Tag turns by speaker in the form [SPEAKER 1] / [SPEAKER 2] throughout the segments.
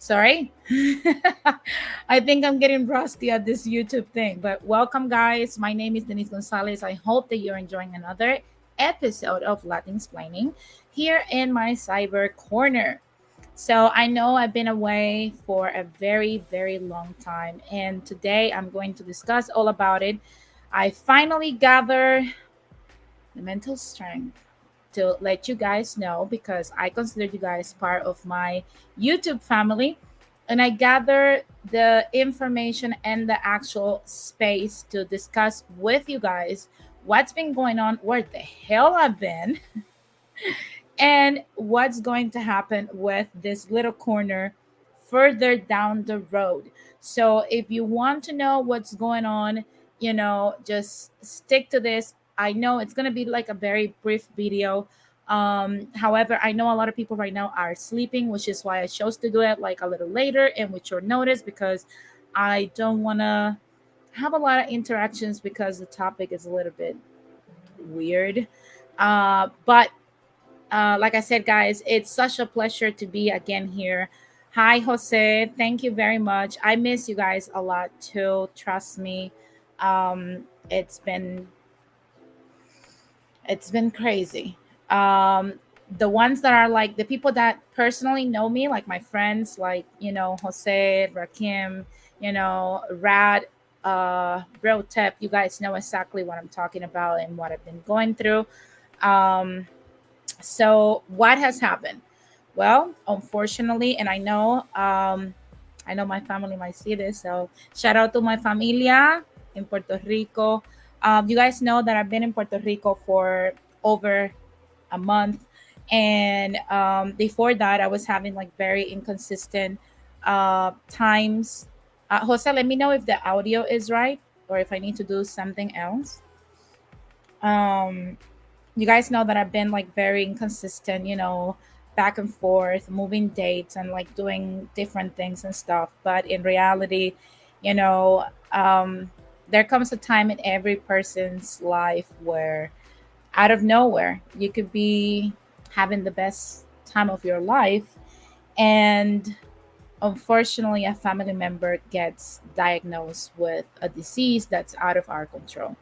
[SPEAKER 1] Sorry. I think I'm getting rusty at this YouTube thing. But welcome, guys. My name is Denise Gonzalez. I hope that you're enjoying another episode of Latin Explaining here in my cyber corner. So I know I've been away for a very, very long time. And today I'm going to discuss all about it. I finally gathered the mental strength to let you guys know because I consider you guys part of my YouTube family. And I gather the information and the actual space to discuss with you guys what's been going on, where the hell I've been, and what's going to happen with this little corner further down the road. So if you want to know what's going on, just stick to this. I know it's going to be like a very brief video. However, I know a lot of people right now are sleeping, which is why I chose to do it like a little later and with your notice because I don't want to have a lot of interactions because the topic is a little bit weird. But like I said, guys, it's such a pleasure to be again here. Hi, Jose. Thank you very much. I miss you guys a lot too. Trust me. It's been crazy. The ones that are like the people that personally know me, like my friends, like Jose, Rakim, Rad, Bro Tep. You guys know exactly what I'm talking about and what I've been going through. Um, so what has happened? Well, unfortunately, and I know my family might see this. So shout out to my familia in Puerto Rico. You guys know that I've been in Puerto Rico for over a month, and before that, I was having like very inconsistent times. Jose, let me know if the audio is right or if I need to do something else. Um, you guys know that I've been like very inconsistent, back and forth, moving dates and like doing different things and stuff. But in reality, you know, there comes a time in every person's life where out of nowhere you could be having the best time of your life, and unfortunately, a family member gets diagnosed with a disease that's out of our control.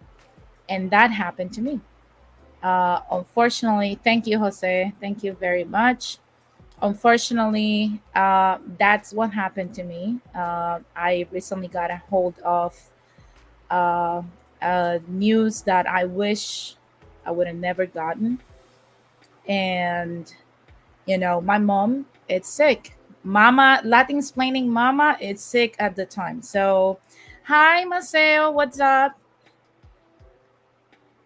[SPEAKER 1] And that happened to me. Unfortunately, thank you, Jose. Thank you very much. Unfortunately, that's what happened to me. I recently got a hold of uh, news that I wish I would have never gotten. And, my mom, it's sick. Mama, Latin explaining mama, it's sick at the time. So, hi, Maceo. What's up?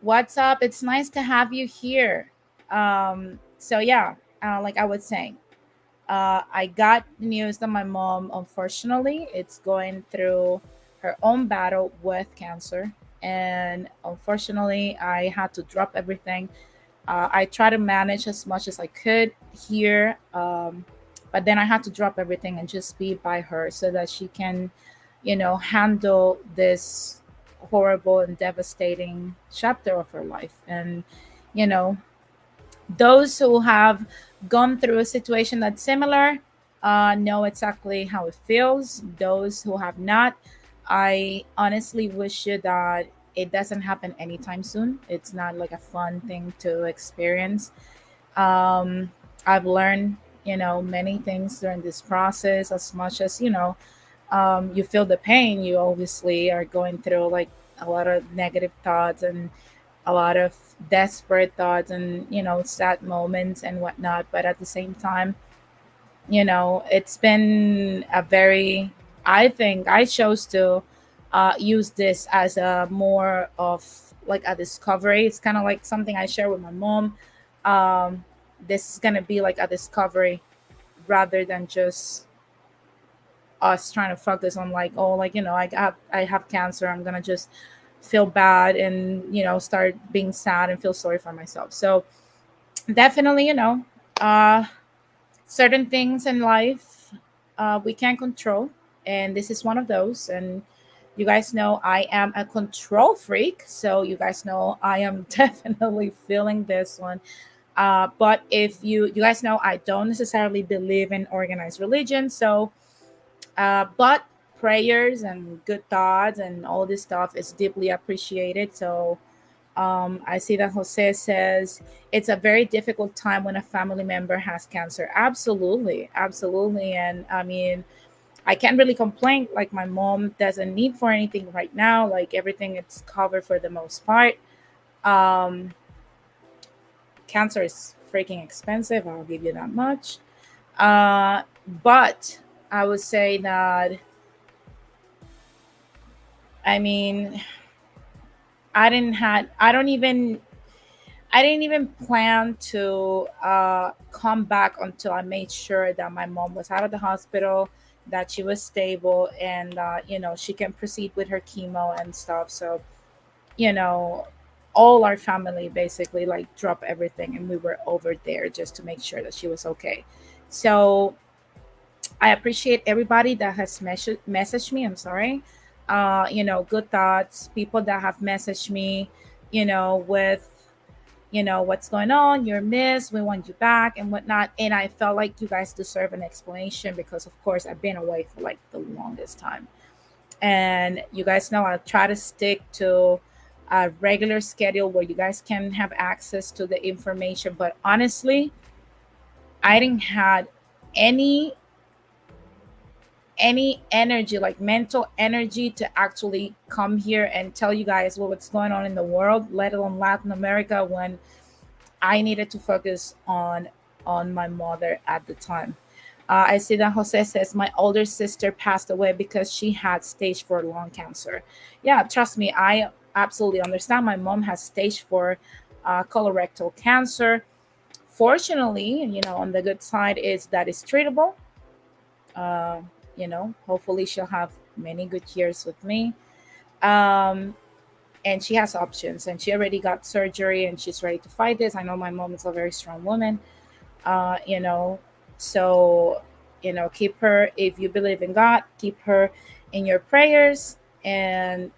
[SPEAKER 1] What's up? It's nice to have you here. So yeah, like I was saying, I got the news that my mom, unfortunately, it's going through her own battle with cancer, and unfortunately, I had to drop everything. I tried to manage as much as I could here, but then I had to drop everything and just be by her so that she can, handle this horrible and devastating chapter of her life. And, you know, those who have gone through a situation that's similar know exactly how it feels. Those who have not, I honestly wish you that it doesn't happen anytime soon. It's not like a fun thing to experience. um, I've learned, many things during this process. As much as you feel the pain, you obviously are going through like a lot of negative thoughts and a lot of desperate thoughts and sad moments and whatnot. But at the same time, it's been a very, I think I chose to use this as a more of like a discovery. It's kind of like something I share with my mom. This is going to be like a discovery rather than just us trying to focus on like, oh, like I have cancer, I'm gonna just feel bad and start being sad and feel sorry for myself. So definitely, uh certain things in life we can't control, and this is one of those. And you guys know I am a control freak, so you guys know I am definitely feeling this one. But if you guys know, I don't necessarily believe in organized religion. So, but prayers and good thoughts and all this stuff is deeply appreciated. So, I see that Jose says it's a very difficult time when a family member has cancer. Absolutely, absolutely. And I mean, I can't really complain. Like my mom doesn't need for anything right now. Like everything it's covered for the most part. Um, Cancer is freaking expensive. I'll give you that much. But I would say that I mean I didn't even plan to come back until I made sure that my mom was out of the hospital, that she was stable, and she can proceed with her chemo and stuff. So you know, all our family basically like dropped everything, and we were over there just to make sure that she was okay. So I appreciate everybody that has messaged me. I'm sorry. Good thoughts, people that have messaged me, with what's going on, you're missed, we want you back and whatnot. And I felt like you guys deserve an explanation because of course I've been away for like the longest time. And you guys know I try to stick to a regular schedule where you guys can have access to the information. But honestly, I didn't had any any energy, like mental energy, to actually come here and tell you guys what's going on in the world, let alone Latin America, when I needed to focus on my mother at the time. I see that Jose says my older sister passed away because she had stage 4 lung cancer. Yeah, trust me, I absolutely understand. My mom has stage 4 colorectal cancer. Fortunately, on the good side is that it's treatable. Uh, Hopefully she'll have many good years with me. Um, and she has options, and she already got surgery, and she's ready to fight this. I know my mom is a very strong woman. uh, you know so keep her, if you believe in God, keep her in your prayers. And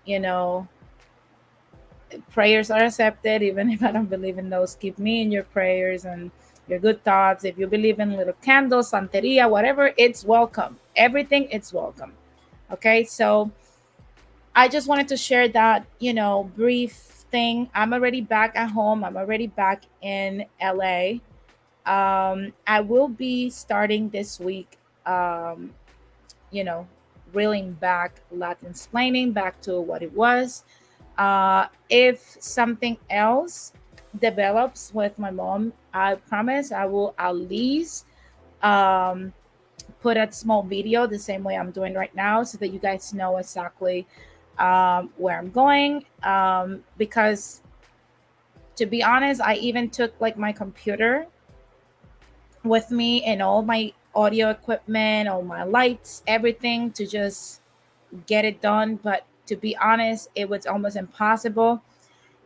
[SPEAKER 1] prayers are accepted even if I don't believe in those. Keep me in your prayers and your good thoughts. If you believe in little candles, santeria, whatever, it's welcome. Everything, it's welcome. Okay, so I just wanted to share that, brief thing. I'm already back at home, I'm already back in LA. I will be starting this week, um, you know, reeling back, Latin explaining back to what it was. If something else develops with my mom, I promise I will at least um, put a small video the same way I'm doing right now so that you guys know exactly where I'm going. Because to be honest, I even took like my computer with me and all my audio equipment, all my lights, everything to just get it done. But to be honest, it was almost impossible.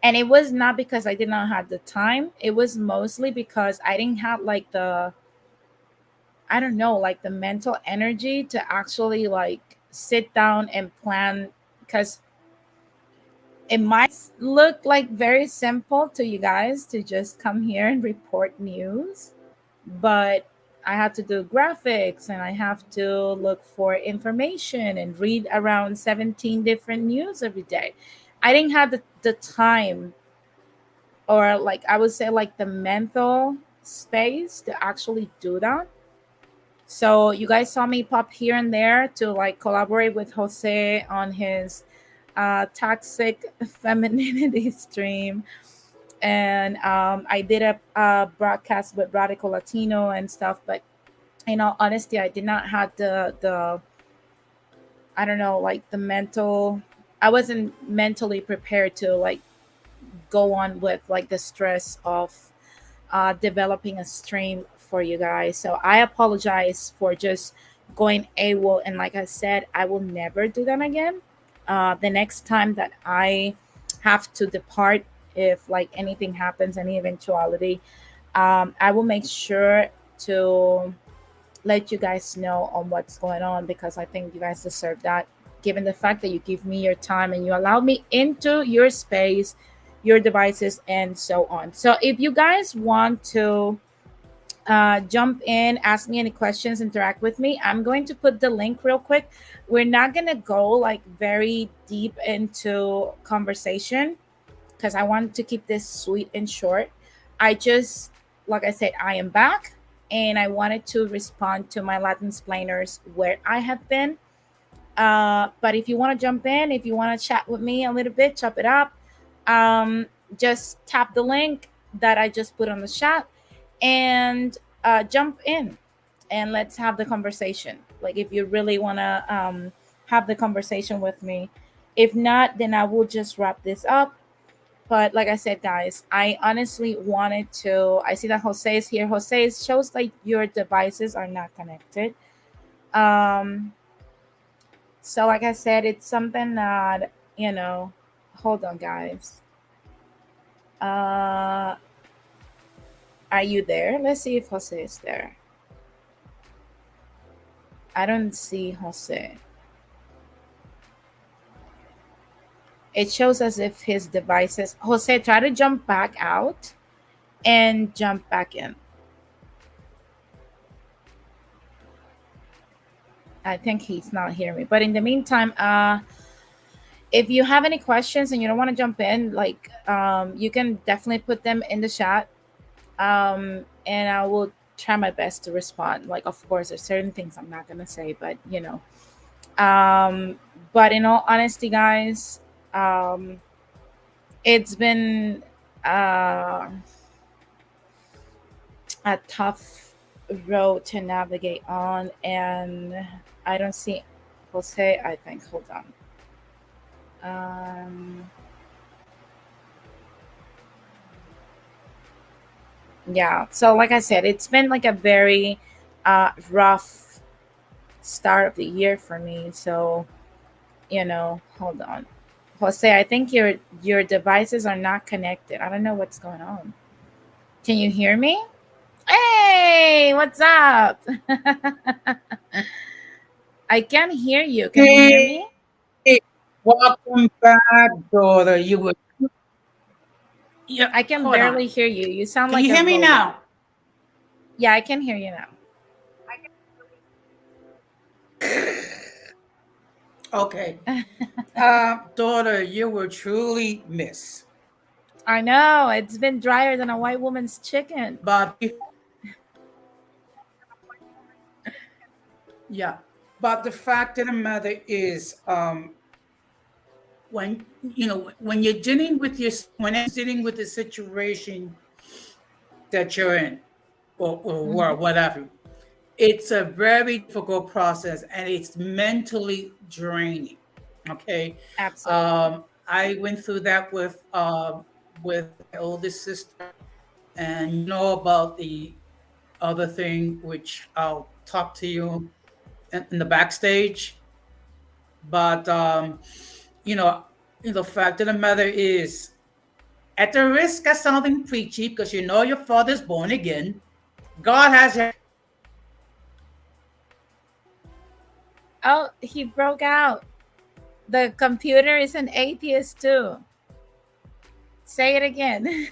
[SPEAKER 1] And it was not because I did not have the time. It was mostly because I didn't have like I don't know, like the mental energy to actually like sit down and plan. Because it might look like very simple to you guys to just come here and report news, but I have to do graphics and I have to look for information and read around 17 different news every day. I didn't have the time, or like I would say like the mental space to actually do that. So you guys saw me pop here and there to like collaborate with Jose on his toxic femininity stream. And I did a broadcast with Radical Latino and stuff. But in all honesty, I did not have the I don't know, like the mental. I wasn't mentally prepared to like go on with like the stress of developing a stream for you guys. So I apologize for just going AWOL. And like I said, I will never do that again. The next time that I have to depart, if like anything happens, any eventuality, I will make sure to let you guys know on what's going on, because I think you guys deserve that. Given the fact that you give me your time and you allow me into your space your devices, and so on. So if you guys want to jump in, ask me any questions, interact with me, I'm going to put the link real quick. We're not going to go like very deep into conversation because I want to keep this sweet and short. I just, like I said, I am back and I wanted to respond to my Latin splainers where I have been. But if you want to jump in, if you want to chat with me a little bit, chop it up, um, just tap the link that I just put on the chat and jump in and let's have the conversation. Like, if you really want to have the conversation with me. If not, then I will just wrap this up. But like I said, guys, I honestly wanted to. I see that Jose is here. Jose, it shows like your devices are not connected. Um, so, like I said, it's something that, you know, hold on, guys. Uh, are you there? Let's see if Jose is there. I don't see Jose. It shows as if his devices. Jose, try to jump back out and jump back in. I think he's not hearing me. But in the meantime, if you have any questions and you don't want to jump in, like you can definitely put them in the chat. And I will try my best to respond. Like, of course, there's certain things I'm not gonna say, but you know. Um, but in all honesty, guys, um, it's been uh, a tough road to navigate on, and I don't see Jose. I think. Hold on. Um, yeah. So, like I said, it's been like a very rough start of the year for me. So, hold on. Jose, I think your devices are not connected. I don't know what's going on. Can you hear me? Hey, what's up? I can hear you. Can you hear
[SPEAKER 2] Hey,
[SPEAKER 1] me?
[SPEAKER 2] welcome back, daughter. You were, yeah,
[SPEAKER 1] I can
[SPEAKER 2] hold on.
[SPEAKER 1] barely hear you. You sound
[SPEAKER 2] Can
[SPEAKER 1] like
[SPEAKER 2] you
[SPEAKER 1] a
[SPEAKER 2] hear me
[SPEAKER 1] robot.
[SPEAKER 2] now?
[SPEAKER 1] Yeah, I can hear you now.
[SPEAKER 2] Okay. Daughter, you were truly missed.
[SPEAKER 1] I know. It's been drier than a white woman's chicken.
[SPEAKER 2] But yeah, but the fact of the matter is, when when you're dealing with when I'm dealing with the situation that you're in, or
[SPEAKER 1] Mhm.
[SPEAKER 2] whatever, it's a very difficult process and it's mentally draining. Okay.
[SPEAKER 1] Absolutely.
[SPEAKER 2] I went through that with my oldest sister, and you know about the other thing, which I'll talk to you in the backstage. But you know, the fact of the matter is, at the risk of sounding preachy, because you know your father's born again, God has your.
[SPEAKER 1] Oh, he broke out. The computer is an atheist too. Say it again.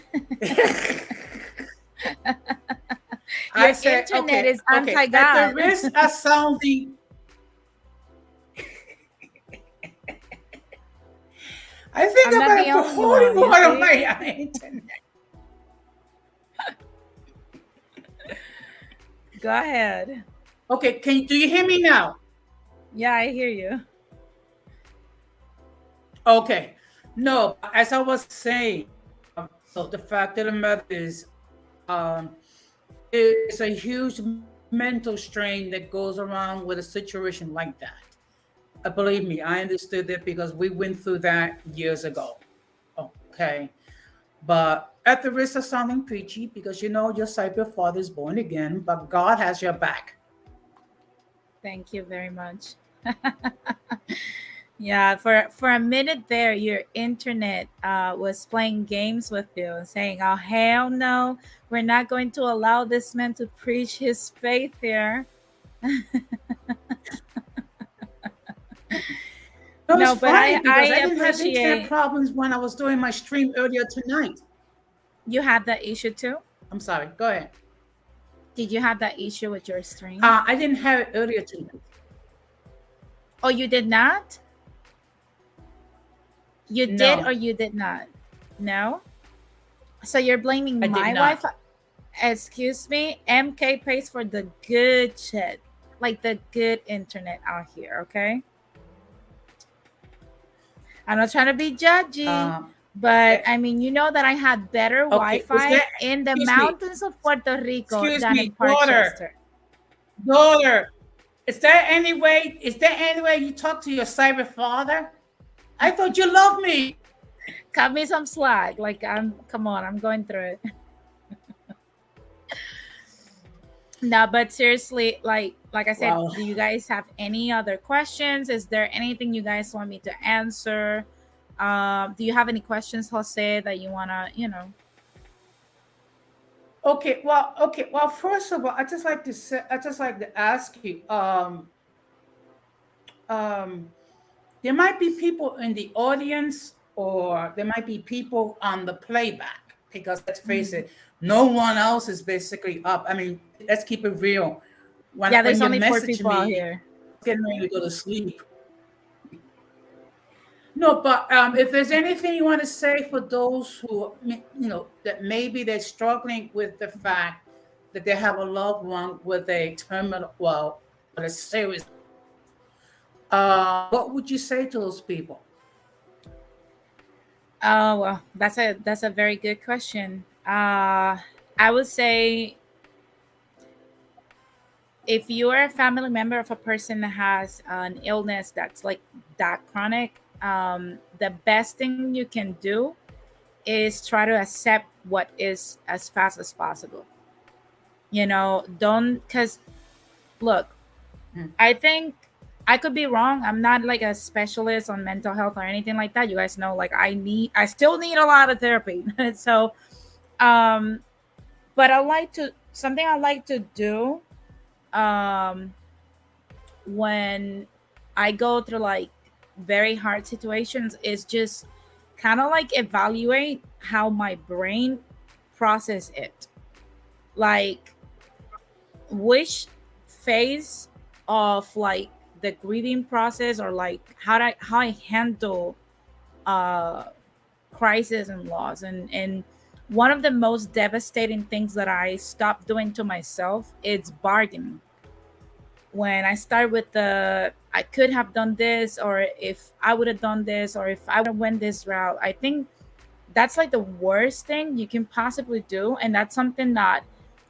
[SPEAKER 2] I
[SPEAKER 1] Your
[SPEAKER 2] said,
[SPEAKER 1] internet
[SPEAKER 2] okay,
[SPEAKER 1] is
[SPEAKER 2] okay.
[SPEAKER 1] anti
[SPEAKER 2] At the
[SPEAKER 1] God.
[SPEAKER 2] risk of sounding, I think
[SPEAKER 1] I'm
[SPEAKER 2] I'm
[SPEAKER 1] not
[SPEAKER 2] gonna
[SPEAKER 1] the
[SPEAKER 2] have to
[SPEAKER 1] only
[SPEAKER 2] hold
[SPEAKER 1] one,
[SPEAKER 2] him
[SPEAKER 1] you
[SPEAKER 2] on
[SPEAKER 1] see?
[SPEAKER 2] my internet.
[SPEAKER 1] Go ahead.
[SPEAKER 2] Okay, do you hear me now?
[SPEAKER 1] Yeah, I hear you.
[SPEAKER 2] Okay. No, as I was saying, the fact of the matter is, um, it's a huge mental strain that goes around with a situation like that. Believe me, I understood that because we went through that years ago. Okay. But at the risk of sounding preachy, because you know your cyber father is born again, but God has your back.
[SPEAKER 1] Thank you very much. Yeah, for a minute there, your internet was playing games with you and saying, "Oh hell no, we're not going to allow this man to preach his faith here."
[SPEAKER 2] No, it's
[SPEAKER 1] No, but
[SPEAKER 2] funny
[SPEAKER 1] I
[SPEAKER 2] because I didn't have internet
[SPEAKER 1] appreciate
[SPEAKER 2] problems when I was doing my stream earlier tonight.
[SPEAKER 1] you had that issue too.
[SPEAKER 2] I'm sorry. Go ahead.
[SPEAKER 1] Did you have that issue with your stream?
[SPEAKER 2] I didn't have it earlier tonight.
[SPEAKER 1] Oh, you did not? You did or
[SPEAKER 2] No,
[SPEAKER 1] you did not? No? So you're blaming
[SPEAKER 2] I did
[SPEAKER 1] my
[SPEAKER 2] not.
[SPEAKER 1] Wi-Fi? Excuse me, MK pays for the good shit, like the good internet out here, okay? I'm not trying to be judgy,
[SPEAKER 2] Um,
[SPEAKER 1] but
[SPEAKER 2] eh,
[SPEAKER 1] I mean, you know that I had better
[SPEAKER 2] okay. Is there?
[SPEAKER 1] Wi-Fi in the
[SPEAKER 2] Excuse me.
[SPEAKER 1] mountains of Puerto Rico
[SPEAKER 2] Excuse
[SPEAKER 1] than in
[SPEAKER 2] me, daughter.
[SPEAKER 1] Parkchester.
[SPEAKER 2] Daughter. Is there any way? Is there any way you talk to your cyber father? I thought you loved me.
[SPEAKER 1] Cut me some slack. Like come on, I'm going through it. No, but seriously, like I said,
[SPEAKER 2] Wow.
[SPEAKER 1] do you guys have any other questions? Is there anything you guys want me to answer? Do you have any questions, Jose, that you wanna,
[SPEAKER 2] Okay. Well. Okay. Well. First of all, I just like to say. I just like to ask you. Um. There might be people in the audience, or there might be people on the playback. Because let's face
[SPEAKER 1] Mhm.
[SPEAKER 2] it, no one else is basically up. I mean, let's keep it real.
[SPEAKER 1] Yeah,
[SPEAKER 2] When
[SPEAKER 1] there's
[SPEAKER 2] you
[SPEAKER 1] only four
[SPEAKER 2] message
[SPEAKER 1] people out
[SPEAKER 2] me,
[SPEAKER 1] here.
[SPEAKER 2] getting ready to go to sleep. No, but if there's anything you want to say for those who, that maybe they're struggling with the fact that they have a loved one with a terminal, well, with a serious, what would you say to those people?
[SPEAKER 1] Oh well, that's a very good question. I would say if you are a family member of a person that has an illness that's like that chronic, the best thing you can do is try to accept what is as fast as possible. Don't, because look,
[SPEAKER 2] Mm.
[SPEAKER 1] I think I could be wrong. I'm not like a specialist on mental health or anything like that. You guys know, like I still need a lot of therapy. So, um, but something I like to do, um, when I go through like very hard situations is just kind of like evaluate how my brain process it. Like which phase of like the grieving process, or like how I handle uh crisis and loss, and one of the most devastating things that I stopped doing to myself is bargaining. When I start with the I could have done this, or if I would have done this, or if I would have went this route, I think that's like the worst thing you can possibly do. And that's something that,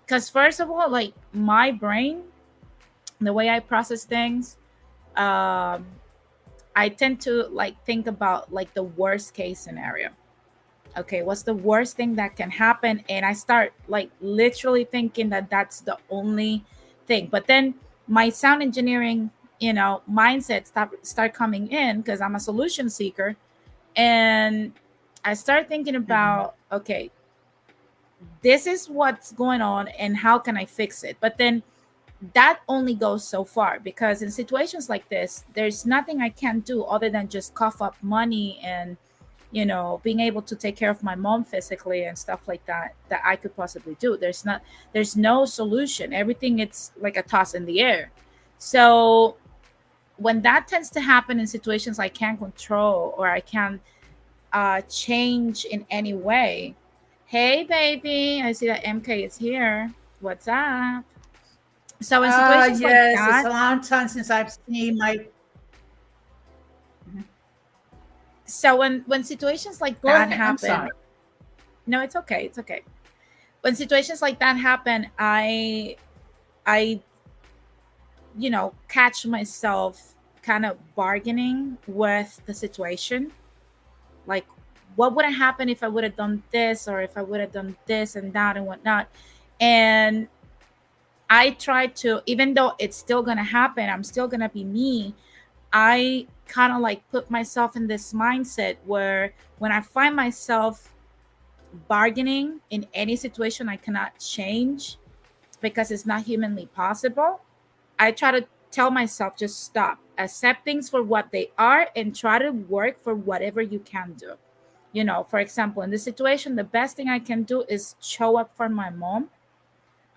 [SPEAKER 1] because first of all, like my brain, the way I process things, um I tend to like think about like the worst case scenario. Okay, what's the worst thing that can happen? And I start like literally thinking that that's the only thing. But then my sound engineering, mindset start coming in because I'm a solution seeker, and I start thinking
[SPEAKER 2] Mhm.
[SPEAKER 1] about, okay, this is what's going on and how can I fix it? But then that only goes so far, because in situations like this, there's nothing I can do other than just cough up money and being able to take care of my mom physically and stuff like that I could possibly do. There's no solution. Everything, it's like a toss in the air. So when that tends to happen in situations I can't control, or I can't change in any way. Hey baby, I see that MK is here. What's up? So in situations like
[SPEAKER 2] Yes, it's
[SPEAKER 1] that,
[SPEAKER 2] a long time since I've seen my. Mhm.
[SPEAKER 1] so when situations like
[SPEAKER 2] Go
[SPEAKER 1] that
[SPEAKER 2] ahead. I'm
[SPEAKER 1] happen,
[SPEAKER 2] sorry.
[SPEAKER 1] no, it's okay, it's okay. When situations like that happen, I catch myself kind of bargaining with the situation. Like, what would have happened if I would have done this, or if I would have done this and that and whatnot. And I try to, even though it's still gonna happen, I'm still gonna be me. I kind of like put myself in this mindset where when I find myself bargaining in any situation I cannot change because it's not humanly possible, I try to tell myself just stop accept things for what they are and try to work for whatever you can do. For example, in this situation, the best thing I can do is show up for my mom,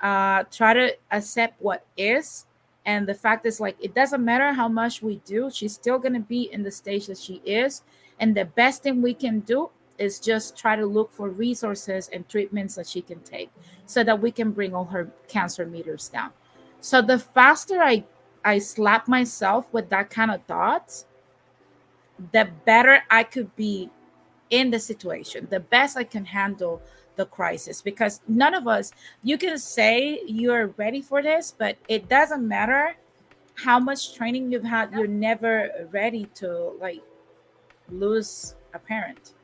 [SPEAKER 1] try to accept what is. And the fact is, like, it doesn't matter how much we do, she's still going to be in the stage that she is. And the best thing we can do is just try to look for resources and treatments that she can take so that we can bring all her cancer meters down. So the faster I slap myself with that kind of thoughts, the better I could be in the situation, the best I can handle the crisis. Because none of us, you can say you're ready for this, but it doesn't matter how much training you've had, you're never ready to like lose a parent,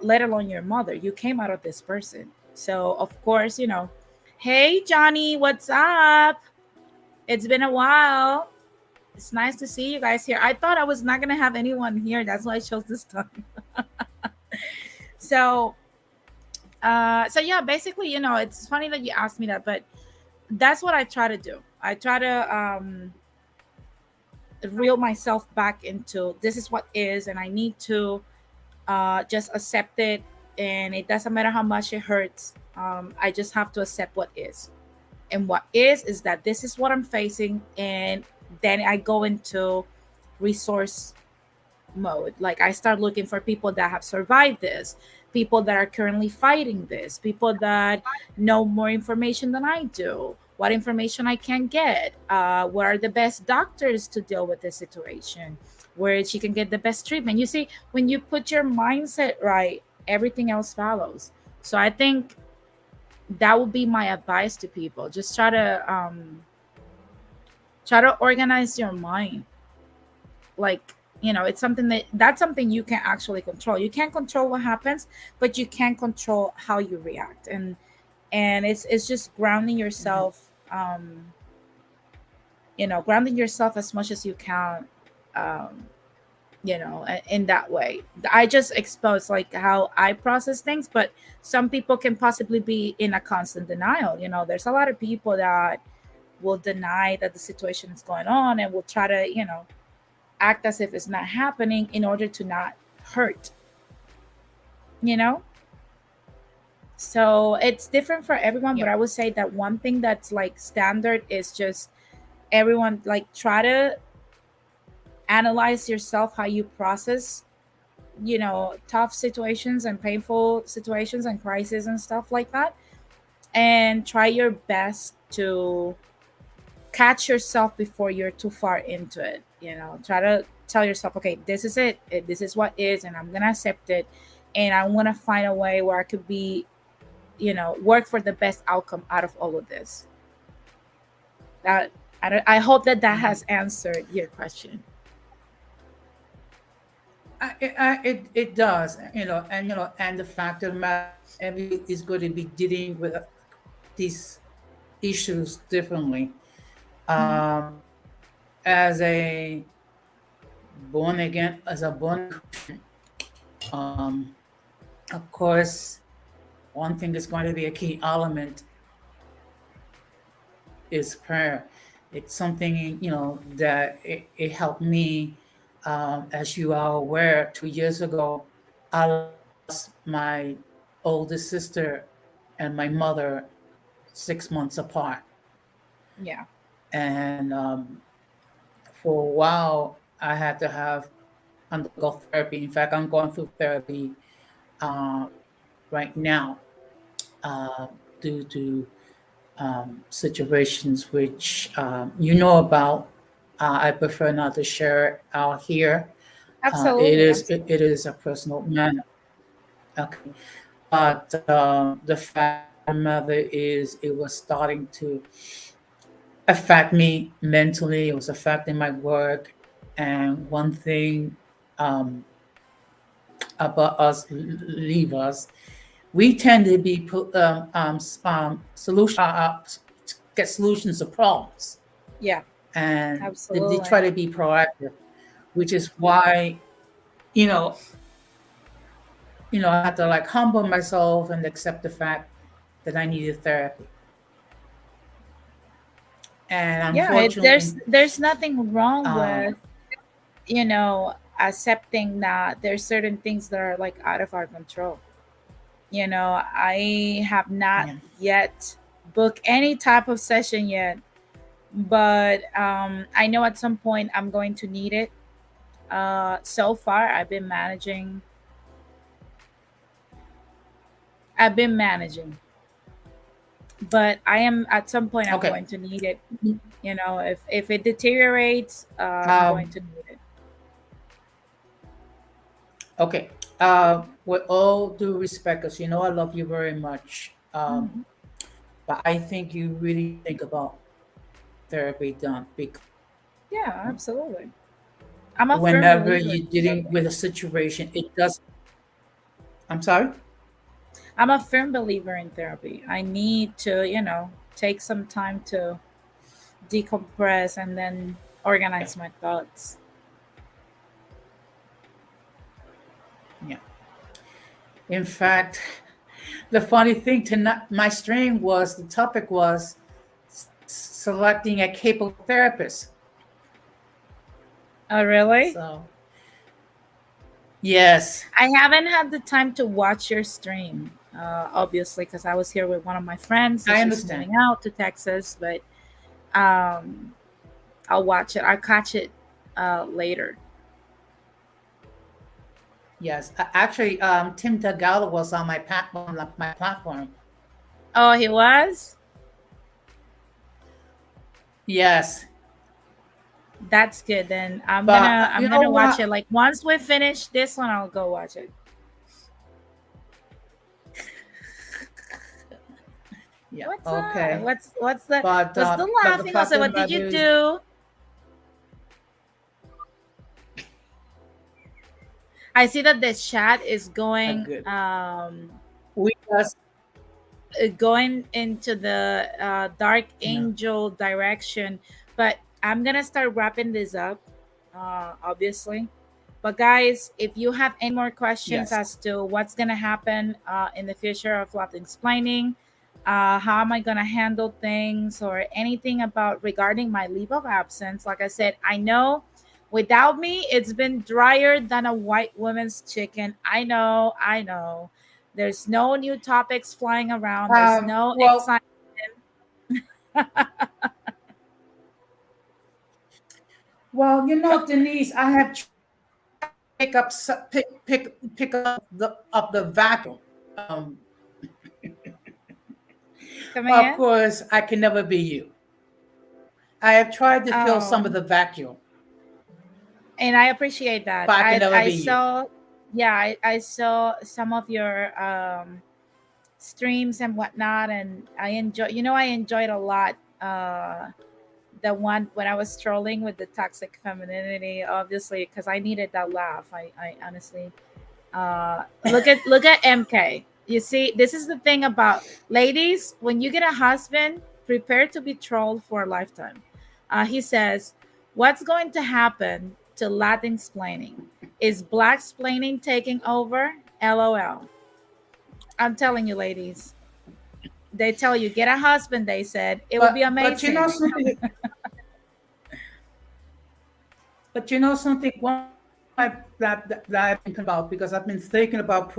[SPEAKER 1] let alone your mother. You came out of this person. So, of course, hey, Johnny, what's up? It's been a while. It's nice to see you guys here. I thought I was not going to have anyone here. That's why I chose this time. So, so yeah, basically, it's funny that you asked me that, but that's what I try to do. I try to reel myself back into this is what is, and I need to just accept it. And it doesn't matter how much it hurts. I just have to accept what is. And what is that this is what I'm facing. And then I go into resource mode. Like, I start looking for people that have survived this, people that are currently fighting this, people that know more information than I do, what information I can get, what are the best doctors to deal with this situation, where she can get the best treatment. You see, when you put your mindset right, everything else follows. So I think that would be my advice to people. Just try to organize your mind. Like, it's something that's something you can actually control. You can't control what happens, but you can control how you react. And it's just grounding
[SPEAKER 2] Mhm.
[SPEAKER 1] yourself, grounding yourself as much as you can, um in that way. I just expose like how I process things, but some people can possibly be in a constant denial. There's a lot of people that will deny that the situation is going on and will try to act as if it's not happening in order to not hurt, you know? So it's different for everyone, but
[SPEAKER 2] Yeah.
[SPEAKER 1] I would say that one thing that's like standard is just everyone like try to analyze yourself, how you process, tough situations and painful situations and crises and stuff like that. And try your best to catch yourself before you're too far into it. Try to tell yourself, okay, this is it. This is what is, and I'm gonna accept it. And I want to find a way where I could be, work for the best outcome out of all of this. That I hope that that
[SPEAKER 2] Mhm.
[SPEAKER 1] has answered your question.
[SPEAKER 2] It does, and the fact of the matter, every is going to be dealing with these issues differently.
[SPEAKER 1] Mhm.
[SPEAKER 2] Um, as a born Christian, um, of course, one thing that's going to be a key element is prayer. It's something that it helped me. As you are aware, 2 years ago, I lost my oldest sister and my mother 6 months apart,
[SPEAKER 1] Yeah.
[SPEAKER 2] and for a while I had to have undergo therapy. In fact, I'm going through therapy uh, right now uh, due to situations which about. I prefer not to share it out here.
[SPEAKER 1] Absolutely.
[SPEAKER 2] It
[SPEAKER 1] Absolutely.
[SPEAKER 2] is a personal matter. Okay, but the fact of the matter is, it was starting to affect me mentally. It was affecting my work, and one thing um, about us leave us, we tend to be solution get solutions to problems,
[SPEAKER 1] Yeah.
[SPEAKER 2] and they
[SPEAKER 1] Absolutely.
[SPEAKER 2] try to be proactive, which is why you know I had to like humble myself and accept the fact that I needed therapy. And
[SPEAKER 1] Yeah,
[SPEAKER 2] unfortunately,
[SPEAKER 1] there's nothing wrong
[SPEAKER 2] um,
[SPEAKER 1] with, accepting that there's certain things that are like out of our control. I have not
[SPEAKER 2] yeah.
[SPEAKER 1] yet booked any type of session yet, but I know at some point I'm going to need it. So far I've been managing, but I am at some point I'm
[SPEAKER 2] Okay.
[SPEAKER 1] going to need it. If it deteriorates, I'm going
[SPEAKER 2] Um,
[SPEAKER 1] to need it.
[SPEAKER 2] okay. With all due respect, because I love you very much.
[SPEAKER 1] Mhm.
[SPEAKER 2] But I think you really think about therapy done because
[SPEAKER 1] Yeah, absolutely. I'm a firm
[SPEAKER 2] whenever
[SPEAKER 1] believer in
[SPEAKER 2] you're dealing
[SPEAKER 1] therapy.
[SPEAKER 2] with a situation, it does. I'm sorry.
[SPEAKER 1] I'm a firm believer in therapy. I need to, take some time to decompress and then organize my thoughts.
[SPEAKER 2] Yeah. In fact, the funny thing tonight, my stream was the topic was selecting a capable therapist.
[SPEAKER 1] Oh, really?
[SPEAKER 2] So yes,
[SPEAKER 1] I haven't had the time to watch your stream, obviously, because I was here with one of my friends and
[SPEAKER 2] I
[SPEAKER 1] she's
[SPEAKER 2] understand.
[SPEAKER 1] moving out to Texas. But um, I'll watch it. I'll catch it later.
[SPEAKER 2] Yes, actually, Tim Tagala was on my platform.
[SPEAKER 1] Oh, he was?
[SPEAKER 2] Yes,
[SPEAKER 1] That's good. Then I'm
[SPEAKER 2] but
[SPEAKER 1] gonna I'm
[SPEAKER 2] you know
[SPEAKER 1] gonna watch it.
[SPEAKER 2] what?
[SPEAKER 1] Like once we finish this one, I'll go watch it.
[SPEAKER 2] Yeah,
[SPEAKER 1] What's that?
[SPEAKER 2] okay.
[SPEAKER 1] What's the
[SPEAKER 2] But the
[SPEAKER 1] laughing?
[SPEAKER 2] fact
[SPEAKER 1] Also,
[SPEAKER 2] of the
[SPEAKER 1] what did
[SPEAKER 2] matter
[SPEAKER 1] you
[SPEAKER 2] is,
[SPEAKER 1] do? I see that the chat is
[SPEAKER 2] good. We just
[SPEAKER 1] going into the dark
[SPEAKER 2] yeah.
[SPEAKER 1] angel direction, but I'm gonna start wrapping this up, obviously. But guys, if you have any more questions
[SPEAKER 2] Yes.
[SPEAKER 1] as to what's gonna happen in the future of Love Explaining, how am I gonna handle things, or anything about regarding my leave of absence, like I said, I know without me it's been drier than a white woman's chicken. I know. There's no new topics flying around. There's no
[SPEAKER 2] Well,
[SPEAKER 1] excitement.
[SPEAKER 2] Denise, I have pick up pick up the vacuum. Um,
[SPEAKER 1] Come
[SPEAKER 2] of
[SPEAKER 1] again?
[SPEAKER 2] course, I can never be you. I have tried to fill some of
[SPEAKER 1] Oh,
[SPEAKER 2] the vacuum,
[SPEAKER 1] and I appreciate that.
[SPEAKER 2] but I can never
[SPEAKER 1] I
[SPEAKER 2] be you.
[SPEAKER 1] saw, yeah, I saw some of your streams and whatnot, and I enjoyed a lot. The one when I was strolling with the toxic femininity, obviously, because I needed that laugh. I honestly, look at MK. You see, this is the thing about ladies. When you get a husband, prepare to be trolled for a lifetime. He says, "What's going to happen to Latin splaining? Is black splaining taking over? LOL." I'm telling you, ladies. They tell you get a husband. They said it will be
[SPEAKER 2] But
[SPEAKER 1] amazing.
[SPEAKER 2] something. One that I've been thinking about because I've been thinking about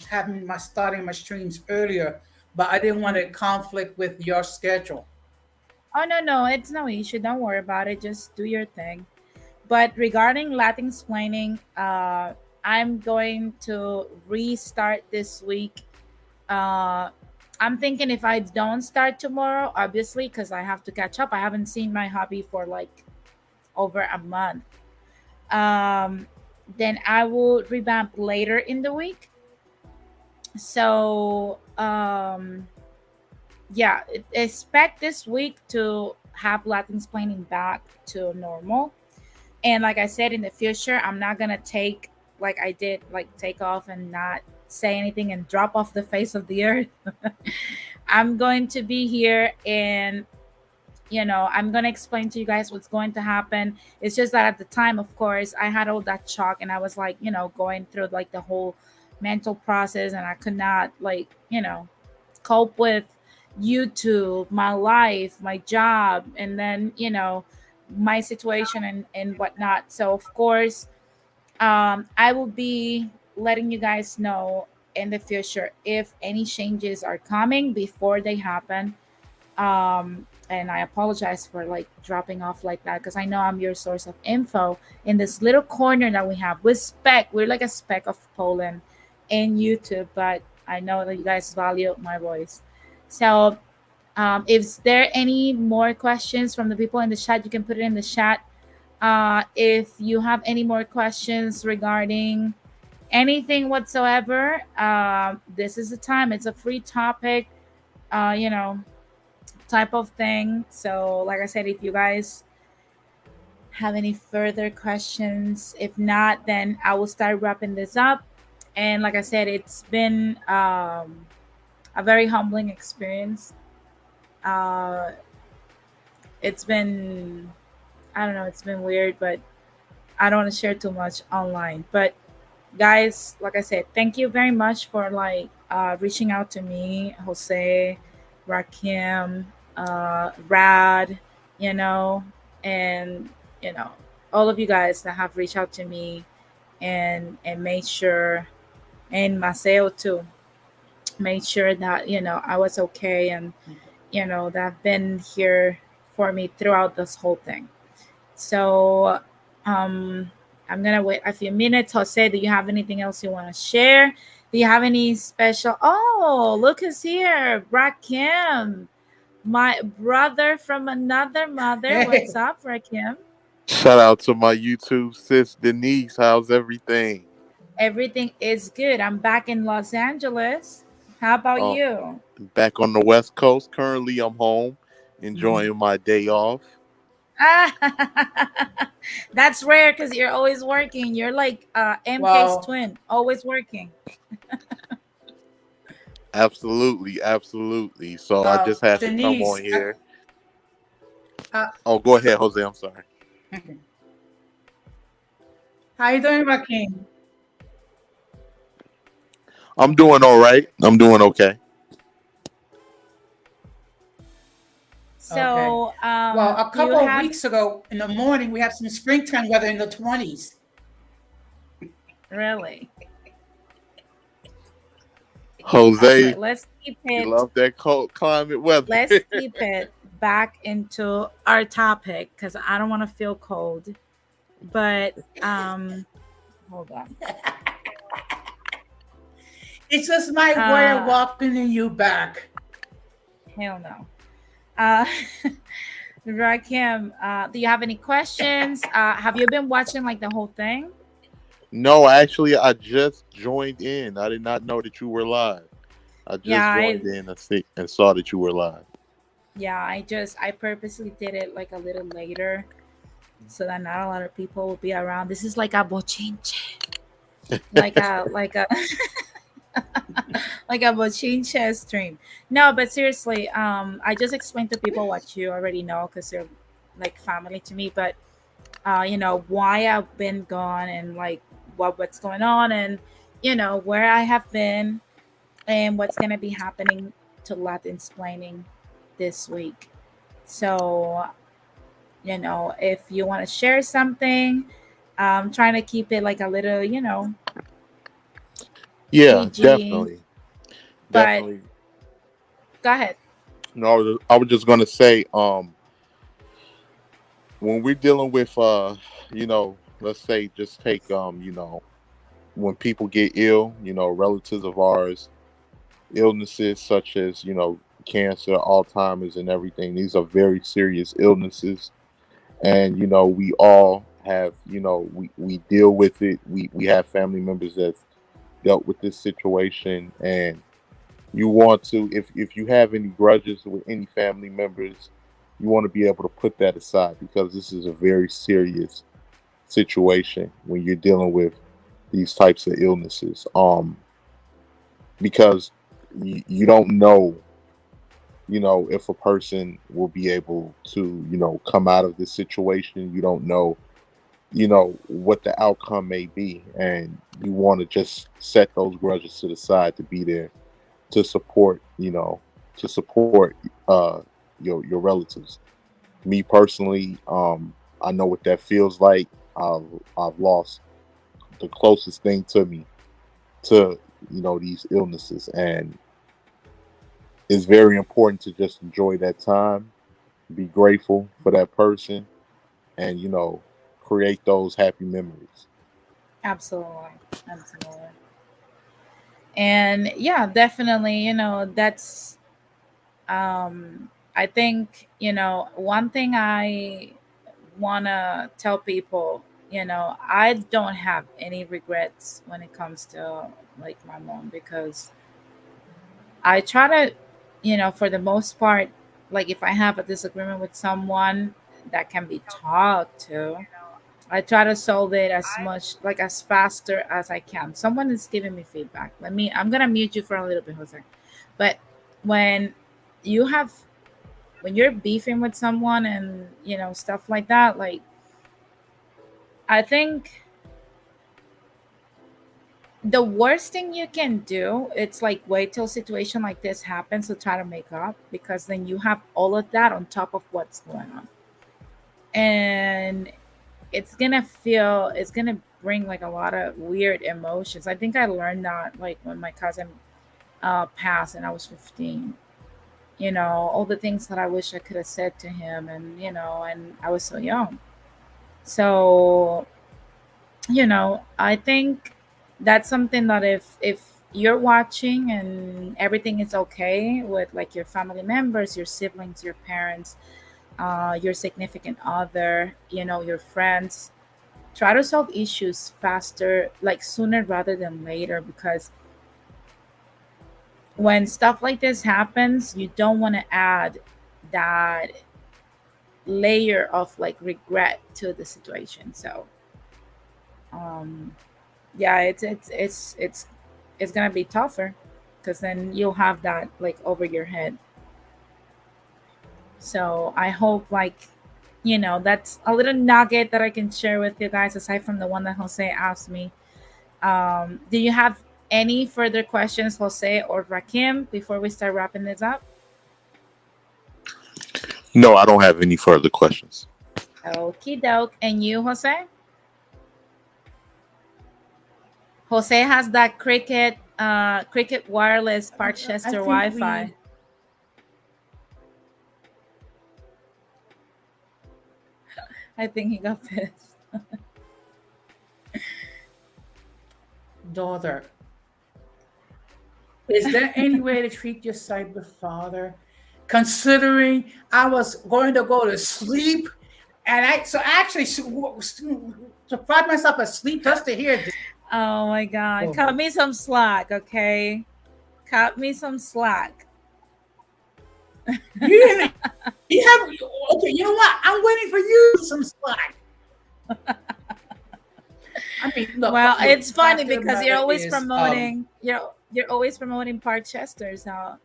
[SPEAKER 2] having my starting my streams earlier, but I didn't want to conflict with your schedule.
[SPEAKER 1] Oh no, no, it's no issue. Don't worry about it. Just do your thing. But regarding Latin explaining, I'm going to restart this week. Uh, I'm thinking if I don't start tomorrow, obviously, because I have to catch up. I haven't seen my hobby for like over a month. Um, then I will revamp later in the week. So yeah, expect this week to have Latin explaining back to normal. And like I said, in the future, I'm not gonna take like I did, like take off and not say anything and drop off the face of the earth. I'm going to be here, and I'm gonna explain to you guys what's going to happen. It's just that at the time, of course, I had all that shock and I was like, going through like the whole mental process, and I could not like, cope with YouTube, my life, my job, and then my situation and whatnot. So of course, I will be letting you guys know in the future if any changes are coming before they happen. And I apologize for like dropping off like that because I know I'm your source of info in this little corner that we have. We're like a speck of Poland in YouTube, but I know that you guys value my voice. So if there any more questions from the people in the chat, you can put it in the chat. If you have any more questions regarding anything whatsoever, this is the time. It's a free topic, uh, you know, type of thing. So, like I said, if you guys have any further questions, if not, then I will start wrapping this up. And like I said, it's been a very humbling experience. Uh, it's been, I don't know, it's been weird, but I don't want to share too much online. But guys, like I said, thank you very much for like reaching out to me, Jose, Rakim, Rad, you know, and you know, all of you guys that have reached out to me and made sure, and Maceo too, made sure that I was okay, and that have been here for me throughout this whole thing. So um, I'm gonna wait a few minutes. Jose, do you have anything else you want to share? Do you have any special? Oh, look who's here, Rakim, my brother from another mother. What's up, Rakim?
[SPEAKER 3] Shout out to my YouTube sis Denise. How's everything?
[SPEAKER 1] Everything is good. I'm back in Los Angeles. How about
[SPEAKER 3] Oh,
[SPEAKER 1] you?
[SPEAKER 3] back on the West Coast. Currently, I'm home
[SPEAKER 2] Mhm.
[SPEAKER 3] enjoying my day off.
[SPEAKER 1] That's rare because you're always working. You're like MK's
[SPEAKER 2] Well,
[SPEAKER 1] twin, always working.
[SPEAKER 3] Absolutely, absolutely. So I just had to come on
[SPEAKER 2] Denise,
[SPEAKER 3] here.
[SPEAKER 2] uh,
[SPEAKER 3] Oh, go ahead, Jose. I'm sorry.
[SPEAKER 2] how you doing, Rakim?
[SPEAKER 3] I'm doing all right. I'm doing okay.
[SPEAKER 2] Okay.
[SPEAKER 1] So,
[SPEAKER 2] Well, a
[SPEAKER 1] you
[SPEAKER 2] couple of
[SPEAKER 1] had
[SPEAKER 2] weeks ago in the morning, we had some springtime weather in the 20s.
[SPEAKER 1] really okay.
[SPEAKER 3] Jose, you
[SPEAKER 1] It.
[SPEAKER 3] love that cold climate weather.
[SPEAKER 1] Let's keep it back into our topic because I don't want to feel cold. But hold on.
[SPEAKER 2] It's just my way of
[SPEAKER 1] Uh,
[SPEAKER 2] welcoming you back.
[SPEAKER 1] hell no. Uh, Rakim, do you have any questions? Have you been watching like the whole thing?
[SPEAKER 3] No, actually, I just joined in. I did not know that you were live. I
[SPEAKER 1] Yeah,
[SPEAKER 3] just joined in and saw that you were live.
[SPEAKER 1] I purposely did it like a little later so that not a lot of people will be around. This is like a bochinche, like a like a bochinche stream. No, but seriously, I just explained to people what you already know because they're like family to me. But why I've been gone and like what's going on and where I have been and what's gonna be happening to Latin explaining this week. So if you want to share something, trying to keep it like a little
[SPEAKER 3] Yeah,
[SPEAKER 1] PG.
[SPEAKER 3] definitely.
[SPEAKER 1] But
[SPEAKER 3] Definitely.
[SPEAKER 1] go ahead.
[SPEAKER 3] No, I was just gonna say, when we're dealing with, let's say, just take, when people get ill, relatives of ours, illnesses such as, cancer, Alzheimer's, and everything. These are very serious illnesses, and we all have, we deal with it. We have family members that dealt with this situation, and you want to, if you have any grudges with any family members, you want to be able to put that aside because this is a very serious situation when you're dealing with these types of illnesses. Because you don't know, if a person will be able to, come out of this situation. You don't know, what the outcome may be, and you want to just set those grudges to the side to be there to support, to support your relatives. Me personally, I know what that feels like. I've I've lost the closest thing to me to these illnesses, and it's very important to just enjoy that time, be grateful for that person, and create those happy memories.
[SPEAKER 1] Absolutely. Absolutely. And yeah, definitely, that's I think, one thing I want to tell people, I don't have any regrets when it comes to like my mom, because I try to, for the most part, like if I have a disagreement with someone that can be talked to, I try to solve it as much, like as faster as I can. Someone is giving me feedback. I'm gonna mute you for a little bit, Jose. But when you have, when you're beefing with someone and stuff like that, like I think the worst thing you can do, it's like wait till situation like this happens to try to make up, because then you have all of that on top of what's going on, and it's gonna bring like a lot of weird emotions. I think I learned that like when my cousin passed and I was 15. All the things that I wish I could have said to him, and and I was so young. So I think that's something that if you're watching and everything is okay with like your family members, your siblings, your parents, your significant other, your friends, try to solve issues faster, like sooner rather than later, because when stuff like this happens, you don't want to add that layer of like regret to the situation. So um yeah, it's gonna be tougher, because then you'll have that like over your head. So I hope, like, that's a little nugget that I can share with you guys, aside from the one that Jose asked me. Do you have any further questions, Jose or Rakim, before we start wrapping this up?
[SPEAKER 3] No, I don't have any further questions.
[SPEAKER 1] Okie doke. And you, Jose? Jose has that Cricket wireless
[SPEAKER 2] I
[SPEAKER 1] Parkchester
[SPEAKER 2] think
[SPEAKER 1] Wi-Fi.
[SPEAKER 2] we
[SPEAKER 1] I think he got pissed.
[SPEAKER 2] daughter. Is there any way to treat your cyber father? Considering I was going to go to sleep, and I so I actually to find myself asleep just to hear this.
[SPEAKER 1] Oh my god.
[SPEAKER 2] Oh,
[SPEAKER 1] Cut me some slack, okay? Cut me some slack.
[SPEAKER 2] you didn't. You have okay. You know what? I'm waiting for you some slack. I mean, look.
[SPEAKER 1] Well,
[SPEAKER 2] Look.
[SPEAKER 1] it's
[SPEAKER 2] The
[SPEAKER 1] funny
[SPEAKER 2] fact of the
[SPEAKER 1] because you're
[SPEAKER 2] matter
[SPEAKER 1] always
[SPEAKER 2] is,
[SPEAKER 1] promoting you're always promoting Parkchester, so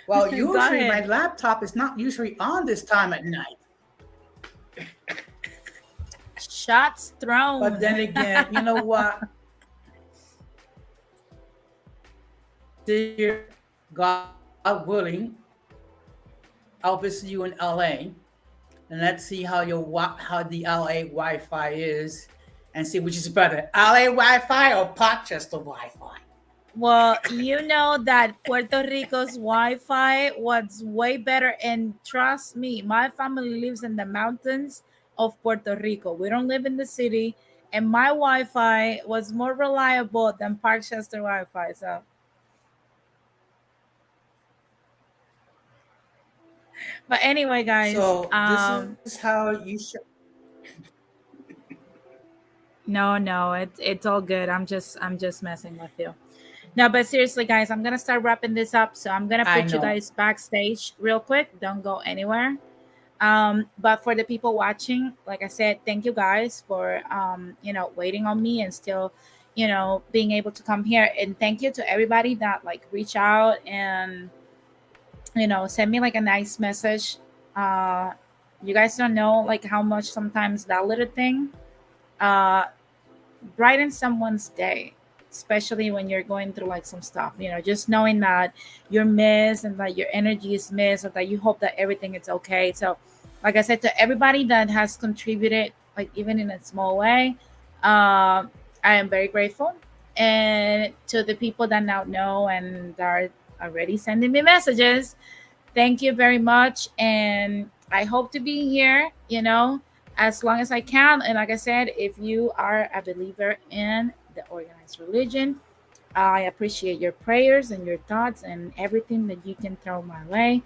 [SPEAKER 2] well,
[SPEAKER 1] go
[SPEAKER 2] usually my
[SPEAKER 1] ahead.
[SPEAKER 2] laptop is not usually on this time at night.
[SPEAKER 1] Shots
[SPEAKER 2] But then
[SPEAKER 1] thrown.
[SPEAKER 2] again, you know what? This year, God willing, I'll visit you in LA, and let's see how the LA Wi-Fi is, and see which is better, LA Wi-Fi or Rochester Wi-Fi.
[SPEAKER 1] Well, you know that Puerto Rico's Wi-Fi was way better, and trust me, my family lives in the mountains of Puerto Rico. We don't live in the city, and my Wi-Fi was more reliable than Parkchester Wi-Fi. So, but anyway, guys,
[SPEAKER 2] So this is how you should.
[SPEAKER 1] no, it's all good. I'm just messing with you. No, but seriously, guys, I'm gonna start wrapping this up. So I'm gonna
[SPEAKER 2] I
[SPEAKER 1] put you
[SPEAKER 2] know.
[SPEAKER 1] guys backstage real quick. Don't go anywhere. But for the people watching, like I said, thank you guys for waiting on me and still, being able to come here. And thank you to everybody that like reach out and send me like a nice message. Uh, you guys don't know like how much sometimes that little thing uh brightens someone's day. especially when you're going through like some stuff, just knowing that you're missed and that your energy is missed, or that you hope that everything is okay. So like I said, to everybody that has contributed, like even in a small way, I am very grateful. And to the people that now know and are already sending me messages, thank you very much. And I hope to be here, as long as I can. And like I said, if you are a believer in the organized religion, I appreciate your prayers and your thoughts and everything that you can throw my way.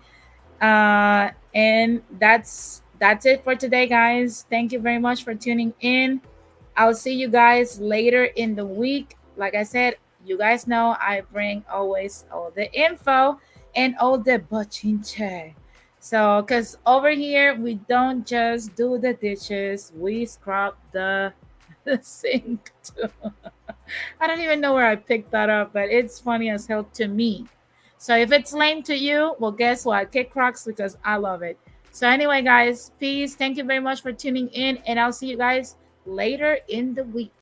[SPEAKER 1] And that's it for today, guys. Thank you very much for tuning in. I'll see you guys later in the week. Like I said, you guys know I bring always all the info and all the bochinche. So, because over here, we don't just do the dishes, we scrub the, the sink too. I don't even know where I picked that up, but it's funny as hell to me. So, if it's lame to you, well, guess what? Kick rocks because I love it. So, anyway, guys, peace. Thank you very much for tuning in, and I'll see you guys later in the week.